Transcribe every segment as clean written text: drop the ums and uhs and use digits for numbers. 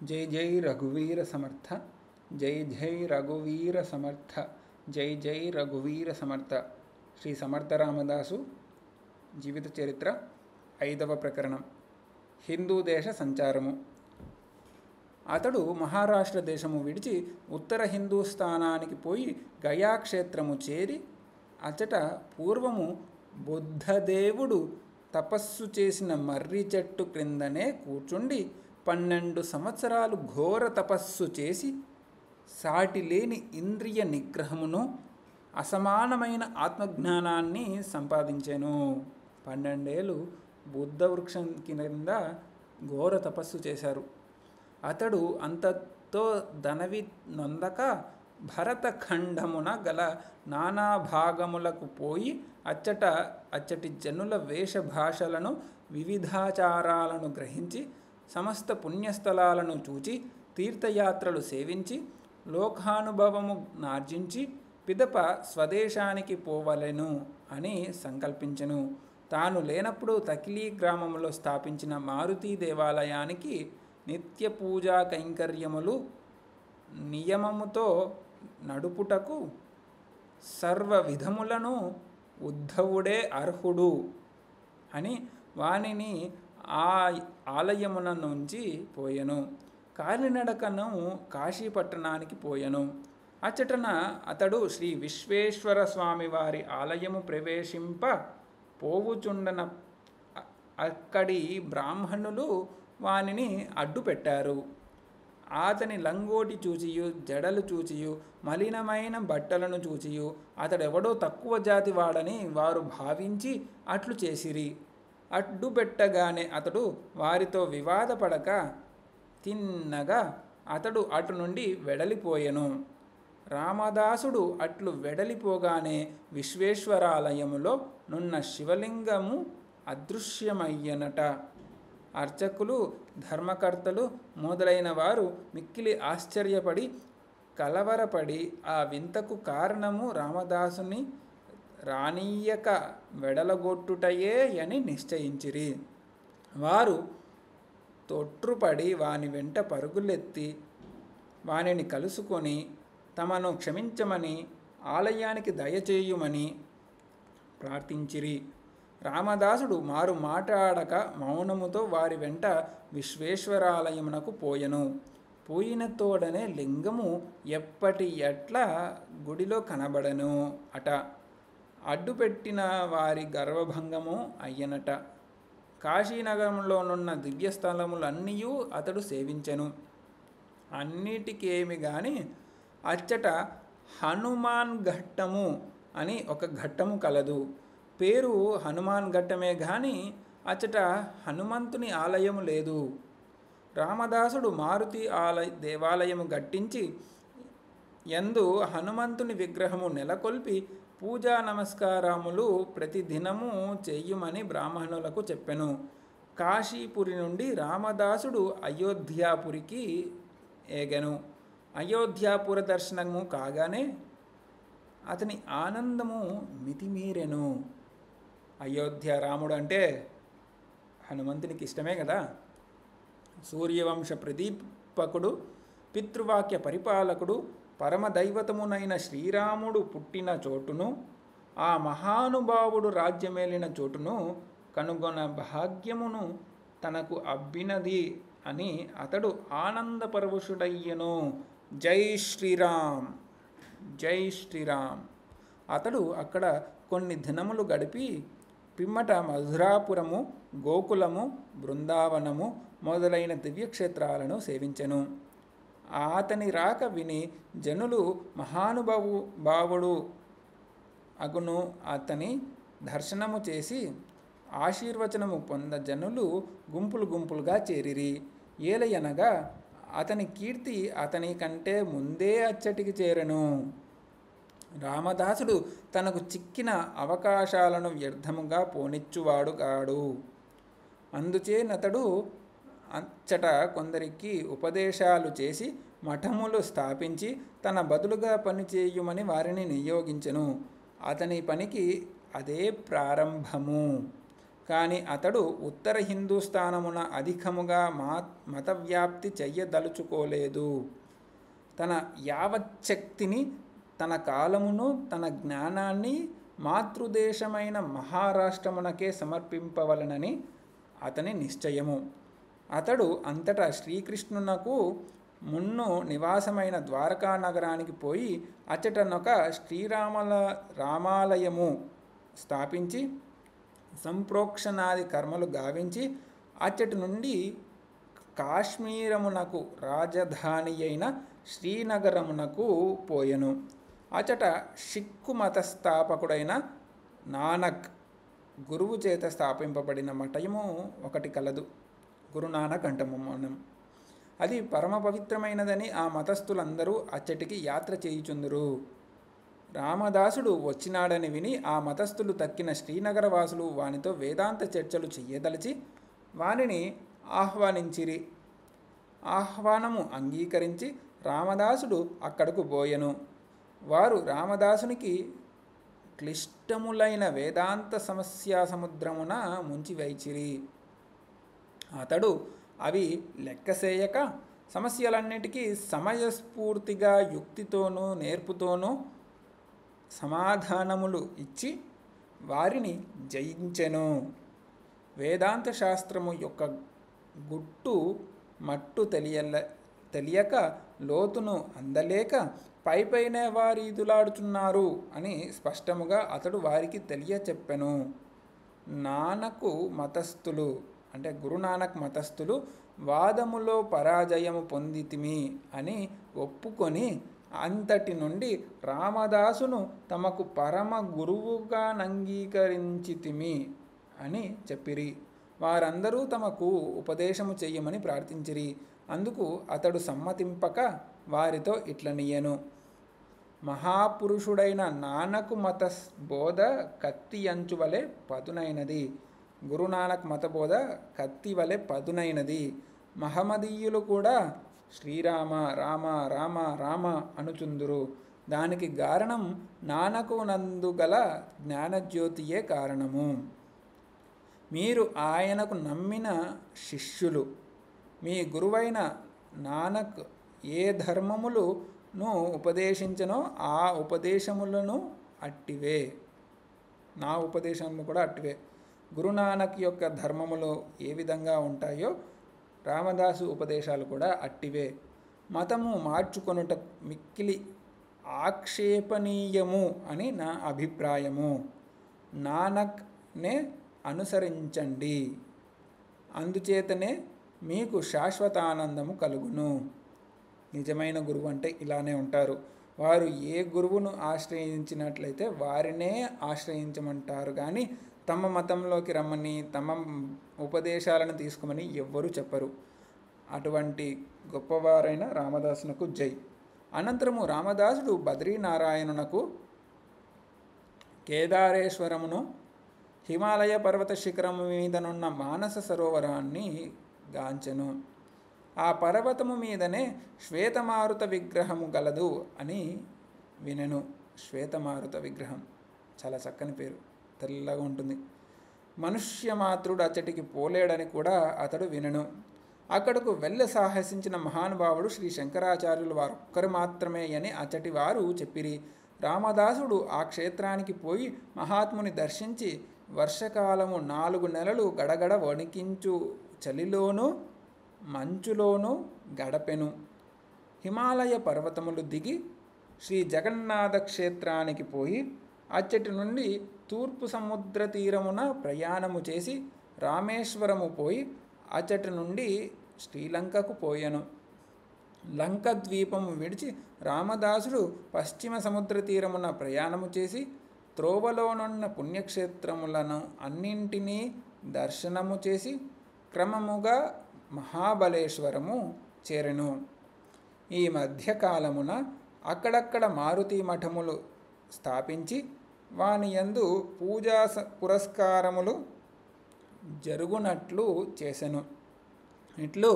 जय जय रघुवीर समर्थ, जय जय रघुवीर समर्थ, जय जय रघुवीर समर्थ. శ్రీ సమర్థ రామదాసు జీవిత చరిత్ర 5వ ప్రకరణం. హిందూ దేశ సంచారము. అతడు మహారాష్ట్ర దేశము విడిచి ఉత్తర హిందూస్థానానికి పోయి గయాక్షేత్రము చేరి అచట పూర్వము బుద్ధదేవుడు తపస్సు చేసిన మర్రి చెట్టు క్రిందనే కూర్చుండి 12 సంవత్సరాలు ఘోర తపస్సు చేసి సాటి లేని ఇంద్రియ నిగ్రహమును అసమానమైన ఆత్మజ్ఞానాన్ని సంపాదించాను. 12 ఏళ్ళు బుద్ధ వృక్షం కింద ఘోర తపస్సు చేశారు. అతడు అంతతో దనవి నొందక భరతఖండమున గల నానా భాగములకు పోయి అచ్చటి జనుల వేషభాషలను వివిధాచారాలను గ్రహించి సమస్త పుణ్యస్థలాలను చూచి తీర్థయాత్రలు సేవించి లోకానుభవము నార్జించి పిదప స్వదేశానికి పోవలెను అని సంకల్పించెను. తాను లేనప్పుడు తకిలీ గ్రామంలో స్థాపించిన మారుతీ దేవాలయానికి నిత్య పూజా కైంకర్యములు నియమముతో నడుపుటకు సర్వ విధములను ఉద్ధవుడే అర్హుడు అని వానిని ఆ ఆలయమున నుంచి పోయెను. కాలినడకను కాశీపట్టణానికి పోయెను. అచ్చటన అతడు శ్రీ విశ్వేశ్వర స్వామి వారి ఆలయము ప్రవేశింప పోవుచుండన అక్కడి బ్రాహ్మణులు వానిని అడ్డుపెట్టారు. అతని లంగోటి చూచియు జడలు చూచియు మలినమైన బట్టలను చూచియు అతడెవడో తక్కువ జాతి వాడని వారు భావించి అట్లు చేసిరి. అడ్డుపెట్టగానే అతడు వారితో వివాదపడక తిన్నగా అతడు అటు నుండి వెడలిపోయెను. రామదాసుడు అట్లు వెడలిపోగానే విశ్వేశ్వరాలయములో నున్న శివలింగము అదృశ్యమయ్యనట. అర్చకులు, ధర్మకర్తలు మొదలైన వారు మిక్కిలి ఆశ్చర్యపడి కలవరపడి ఆ వింతకు కారణము రామదాసుని రానీయక వెడలగొట్టుటయే అని నిశ్చయించిరి. వారు తొట్రుపడి వాని వెంట పరుగులెత్తి వానిని కలుసుకొని తమను క్షమించమని ఆలయానికి దయచేయుమని ప్రార్థించిరి. రామదాసుడు మారు మాట్లాడక మౌనముతో వారి వెంట విశ్వేశ్వరాలయమునకు పోయెను. పోయిన తోడనే లింగము ఎప్పటి ఎట్లా గుడిలో కనబడెను అట. అడ్డుపెట్టిన వారి గర్వభంగము అయ్యనట. కాశీనగరంలోనున్న దివ్యస్థలములన్నీ అతడు సేవించెను. అన్నిటికేమి గాని అచ్చట హనుమాన్ ఘట్టము అని ఒక ఘట్టము కలదు. పేరు హనుమాన్ ఘట్టమే గాని అచ్చట హనుమంతుని ఆలయము లేదు. రామదాసుడు మారుతి దేవాలయము గట్టించి యందు హనుమంతుని విగ్రహము నెలకొల్పి పూజా నమస్కారములు ప్రతిదినము చెయ్యుమని బ్రాహ్మణులకు చెప్పెను. కాశీపురి నుండి రామదాసుడు అయోధ్యాపురికి ఏగెను. అయోధ్యాపుర దర్శనము కాగానే అతని ఆనందము మితిమీరెను. అయోధ్య రాముడు అంటే హనుమంతునికి ఇష్టమే కదా. సూర్యవంశ ప్రదీపకుడు, పితృవాక్య పరిపాలకుడు, పరమదైవతమునైన శ్రీరాముడు పుట్టిన చోటును, ఆ మహానుభావుడు రాజ్యమేలిన చోటును కనుగొన భాగ్యమును తనకు అబ్బినది అని అతడు ఆనందపరవశుడయ్యెను. జై శ్రీరామ్, జై శ్రీరామ్. అతడు అక్కడ కొన్ని దినములు గడిపి పిమ్మట మధురాపురము, గోకులము, బృందావనము మొదలైన దివ్యక్షేత్రాలను సేవించెను. అతని రాక విని జనులు మహానుభావుడు అగును అతని దర్శనము చేసి ఆశీర్వచనము పొంద జనులు గుంపులు గుంపులుగా చేరిరి. ఏలయనగా అతని కీర్తి అతని కంటే ముందే అచ్చటికి చేరెను. రామదాసుడు తనకు చిక్కిన అవకాశాలను వ్యర్థముగా పోనిచ్చువాడు కాడు. అందుచేనతడు అచ్చట కొందరికి ఉపదేశాలు చేసి మఠములు స్థాపించి తన బదులుగా పనిచేయుమని వారిని నియోగించెను. అతని పనికి అదే ప్రారంభము. కానీ అతడు ఉత్తర హిందూస్థానమున అధికముగా మతవ్యాప్తి చెయ్యదలుచుకోలేదు. తన యావచ్చక్తిని, తన కాలమును, తన జ్ఞానాన్ని మాతృదేశమైన మహారాష్ట్రమునకే సమర్పింపవలనని అతని నిశ్చయము. అతడు అంతటా శ్రీకృష్ణునకు మున్ను నివాసమైన ద్వారకా నగరానికి పోయి అచ్చటనొక రామాలయము స్థాపించి సంప్రోక్షణాది కర్మలు గావించి అచ్చటి నుండి కాశ్మీరమునకు రాజధాని అయిన శ్రీనగరమునకు పోయెను. అచట సిక్కు మతస్థాపకుడైన నానక్ గురువు చేత స్థాపింపబడిన మఠము ఒకటి కలదు. గురునానక్ అంటాము మనం. అది పరమ పవిత్రమైనదని ఆ మతస్థులందరూ అచ్చటికి యాత్ర చేయుచుందురు. రామదాసుడు వచ్చినాడని విని ఆ మతస్థులు తక్కిన శ్రీనగర వాసులు వానితో వేదాంత చర్చలు చెయ్యదలిచి వానిని ఆహ్వానించిరి. ఆహ్వానము అంగీకరించి రామదాసుడు అక్కడకు పోయెను. వారు రామదాసునికి క్లిష్టములైన వేదాంత సమస్యా సముద్రమున ముంచివైచిరి. అతడు అవి లెక్కసేయక సమస్యలన్నిటికీ సమయస్ఫూర్తిగా యుక్తితోనూ నేర్పుతోనూ సమాధానములు ఇచ్చి వారిని జయించెను. వేదాంత శాస్త్రము యొక్క గుట్టు మట్టు తెలియక లోతును అందలేక పైపైనే వారీదులాడుచున్నారు అని స్పష్టముగా అతడు వారికి తెలియచెప్పెను. నానకు మతస్థులు అంటే గురునానక్ మతస్థులు వాదములో పరాజయము పొందితిమి అని ఒప్పుకొని అంతటి నుండి రామదాసును తమకు పరమ గురువుగా నంగీకరించితిమి అని చెప్పిరి. వారందరూ తమకు ఉపదేశము చెయ్యమని ప్రార్థించిరి. అందుకు అతడు సమ్మతింపక వారితో ఇట్లనియెను. మహాపురుషుడైన నానకు మత బోధ కత్తి అంచు వలె పదునైనది. గురునానక్ మతబోధ కత్తి వలె పదునైనది. మహమ్మదీయులు కూడా శ్రీరామ రామ రామ రామ అనుచుందురు. దానికి కారణం నానకు నందు గల జ్ఞానజ్యోతియే కారణము. మీరు ఆయనకు నమ్మిన శిష్యులు. మీ గురువైన నానక్ ఏ ధర్మములను ఉపదేశించనో ఆ ఉపదేశములను అట్టివే. నా ఉపదేశములు కూడా అట్టివే. గురునానక్ యొక్క ధర్మములు ఏ విధంగా ఉంటాయో రామదాసు ఉపదేశాలు కూడా అట్టివే. మతము మార్చుకొనుట మిక్కిలి ఆక్షేపణీయము అని నా అభిప్రాయము. నానక్నే అనుసరించండి, అందుచేతనే మీకు శాశ్వతానందము కలుగును. నిజమైన గురువు అంటే ఇలానే ఉంటారు. వారు ఏ గురువును ఆశ్రయించినట్లయితే వారినే ఆశ్రయించమంటారు కానీ తమ మతంలోకి రమ్మని తమ ఉపదేశాలను తీసుకోమని ఎవ్వరూ చెప్పరు. అటువంటి గొప్పవారైన రామదాసునకు జై. అనంతరము రామదాసుడు బద్రీనారాయణునకు కేదారేశ్వరమును హిమాలయ పర్వత శిఖరము మీదనున్న మానస సరోవరాన్ని గాంచెను. ఆ పర్వతము మీదనే శ్వేతమారుత విగ్రహము గలదు అని వినెను. శ్వేతమారుత విగ్రహం చాలా చక్కని పేరు, తెల్లగా ఉంటుంది. మనుష్యమాత్రుడు అచ్చటికి పోలేడని కూడా అతడు వినెను. అక్కడకు వెళ్ళ సాహసించిన మహానుభావుడు శ్రీ శంకరాచార్యులు వారొక్కరు మాత్రమే అని అచ్చటి వారు చెప్పిరి. రామదాసుడు ఆ క్షేత్రానికి పోయి మహాత్ముని దర్శించి వర్షకాలము 4 నెలలు గడగడ వణికించు చలిలోనూ మంచులోనూ గడపెను. హిమాలయ పర్వతములు దిగి శ్రీ జగన్నాథ క్షేత్రానికి పోయి అచ్చటి నుండి తూర్పు సముద్ర తీరమున ప్రయాణము చేసి రామేశ్వరము పోయి అచ్చటి నుండి శ్రీలంకకు పోయెను. లంక ద్వీపము విడిచి రామదాసుడు పశ్చిమ సముద్ర తీరమున ప్రయాణము చేసి త్రోవలోనున్న పుణ్యక్షేత్రములను అన్నింటినీ దర్శనము చేసి క్రమముగా మహాబలేశ్వరము చేరెను. ఈ మధ్యకాలమున అక్కడక్కడ మారుతి మఠములు స్థాపించి వాని యందు పూజా పురస్కారములు జరుగునట్లు చేసెను. ఇట్లు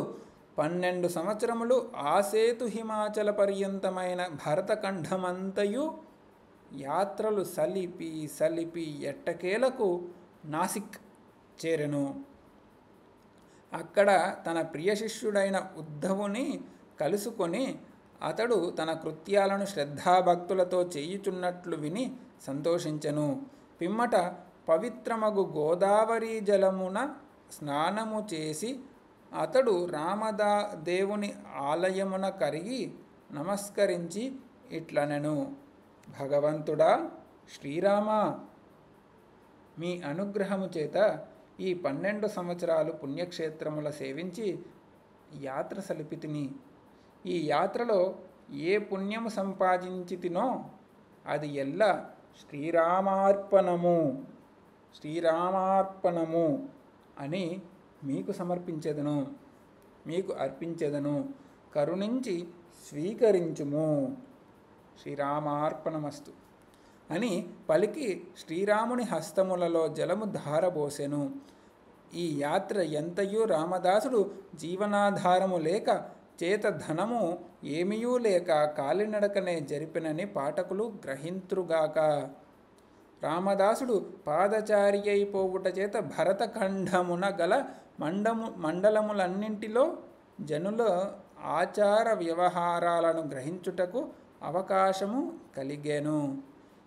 12 సంవత్సరములు ఆసేతు హిమాచల పర్యంతమైన భరతఖండమంతయు యాత్రలు సలిపి ఎట్టకేలకు నాసిక్ చేరెను. అక్కడ తన ప్రియ శిష్యుడైన ఉద్ధవుని కలుసుకొని అతడు తన కృత్యాలను శ్రద్ధాభక్తులతో చేయుచున్నట్లు విని సంతోషించెను. పిమ్మట పవిత్రమగు గోదావరి జలమున స్నానము చేసి అతడు దేవుని ఆలయమున కరిగి నమస్కరించి ఇట్లనెను: భగవంతుడా శ్రీరామ, మీ అనుగ్రహము చేత ఈ 12 సంవత్సరాలు పుణ్యక్షేత్రముల సేవించి యాత్ర సలిపితిని. ఈ యాత్రలో ఏ పుణ్యము సంపాదించితినో అది ఎల్ల శ్రీరామార్పణము అని మీకు సమర్పించెదను, మీకు అర్పించెదను. కరుణించి స్వీకరించుము. శ్రీరామార్పణమస్తు అని పలికి శ్రీరాముని హస్తములలో జలము ధారబోసెను. ఈ యాత్ర ఎంతయు రామదాసుడు జీవనాధారము లేక చేత ధనము ఏమీయూ లేక కాలినడకనే జరిపినని పాఠకులు గ్రహింతురుగాక. రామదాసుడు పాదచారి అయిపోవుట చేత భరతఖండమున గల మండలములన్నింటిలో జనుల ఆచార వ్యవహారాలను గ్రహించుటకు అవకాశము కలిగెను.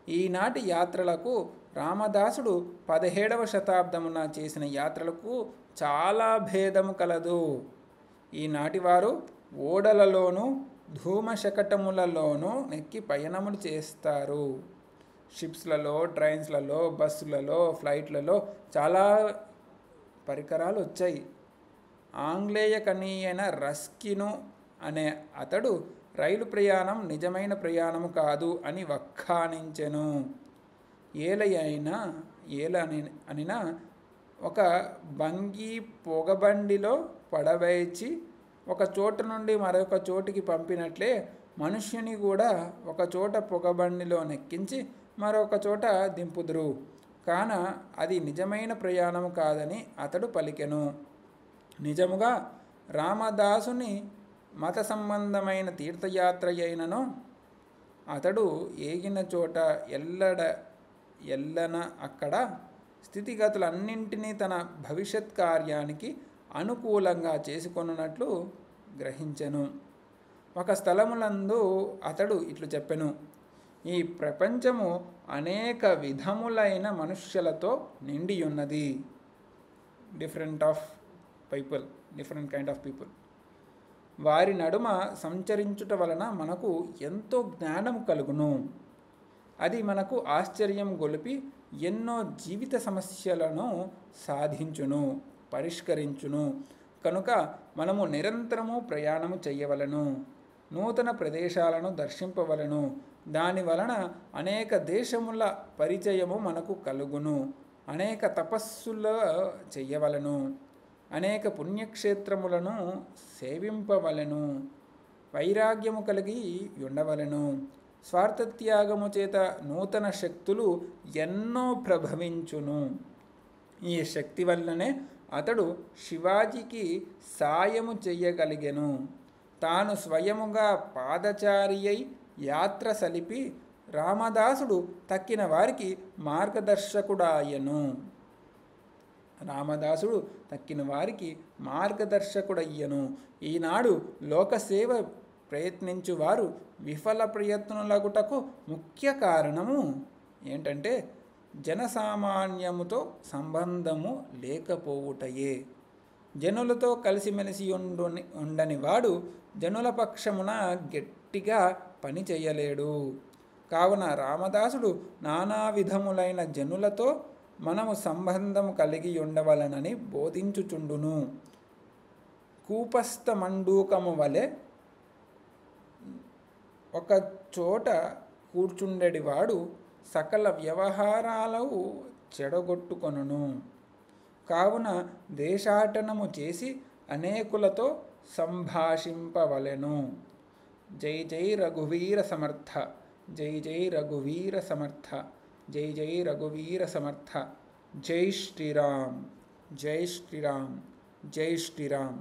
ఈనాటి యాత్రలకు రామదాసుడు 17వ శతాబ్దమున చేసిన యాత్రలకు చాలా భేదము కలదు. ఈనాటి వారు ఓడలలోనూ ధూమశకటములలోనూ నెక్కి పయనములు చేస్తారు. షిప్స్లలో, ట్రైన్స్లలో, బస్సులలో, ఫ్లైట్లలో చాలా పరికరాలు వచ్చాయి. ఆంగ్లేయ కనీయన రస్కిను అనే అతడు రైలు ప్రయాణం నిజమైన ప్రయాణము కాదు అని వక్కాణించెను. అనినా ఒక బంగి పొగబండిలో పడవేచి ఒక చోటు నుండి మరొక చోటికి పంపినట్లే మనుష్యుని కూడా ఒక చోట పొగబండిలో నెక్కించి మరొక చోట దింపుదురు, కాన అది నిజమైన ప్రయాణము కాదని అతడు పలికెను. నిజముగా రామదాసుని మత సంబంధమైన తీర్థయాత్ర అయినను అతడు ఏగిన చోట ఎల్లన అక్కడ స్థితిగతులన్నింటినీ తన భవిష్యత్ కార్యానికి అనుకూలంగా చేసుకొనున్నట్లు గ్రహించెను. ఒక స్థలములందు అతడు ఇట్లు చెప్పెను: ఈ ప్రపంచము అనేక విధములైన మనుష్యులతో నిండియున్నది. Different kind of people. వారి నడుమ సంచరించుట వలన మనకు ఎంతో జ్ఞానం కలుగును. అది మనకు ఆశ్చర్యం గొలిపి ఎన్నో జీవిత సమస్యలను సాధించును, పరిష్కరించును. కనుక మనము నిరంతరము ప్రయాణము చేయవలను, నూతన ప్రదేశాలను దర్శింపవలను. దాని వలన అనేక దేశముల పరిచయము మనకు కలుగును. అనేక తపస్సుల చెయ్యవలను, అనేక పుణ్యక్షేత్రములను సేవింపవలను, వైరాగ్యము కలిగి ఉండవలను. స్వార్థత్యాగము చేత నూతన శక్తులు ఎన్నో ప్రభవించును. ఈ శక్తి వల్లనే అతడు శివాజీకి సాయము చెయ్యగలిగెను. తాను స్వయముగా పాదచారి అయి యాత్ర సలిపి రామదాసుడు తక్కిన వారికి మార్గదర్శకుడయ్యను. ఈనాడు లోకసేవ ప్రయత్నించువారు విఫల ప్రయత్నులగుటకు ముఖ్య కారణము ఏంటంటే జనసామాన్యముతో సంబంధము లేకపోవుటయే. జనులతో కలిసిమెలిసి ఉండని వాడు జనుల పక్షమున గట్టిగా పని చేయలేడు. కావున రామదాసుడు నానా విధములైన జనులతో మనము సంబంధం కలిగి ఉండవలనని బోధించుచుండును. కూపస్థ మండూకము వలె ఒక చోట కూర్చుండెడివాడు సకల వ్యవహారాలు చెడగొట్టుకొనును. కావున దేశాటనము చేసి అనేకులతో సంభాషింపవలెను. జై జై రఘువీర సమర్థ, జై జై రఘువీర సమర్థ, జై జై రఘువీర సమర్థ. జై శ్రీరామ్, జై శ్రీరామ్, జై శ్రీరామ్.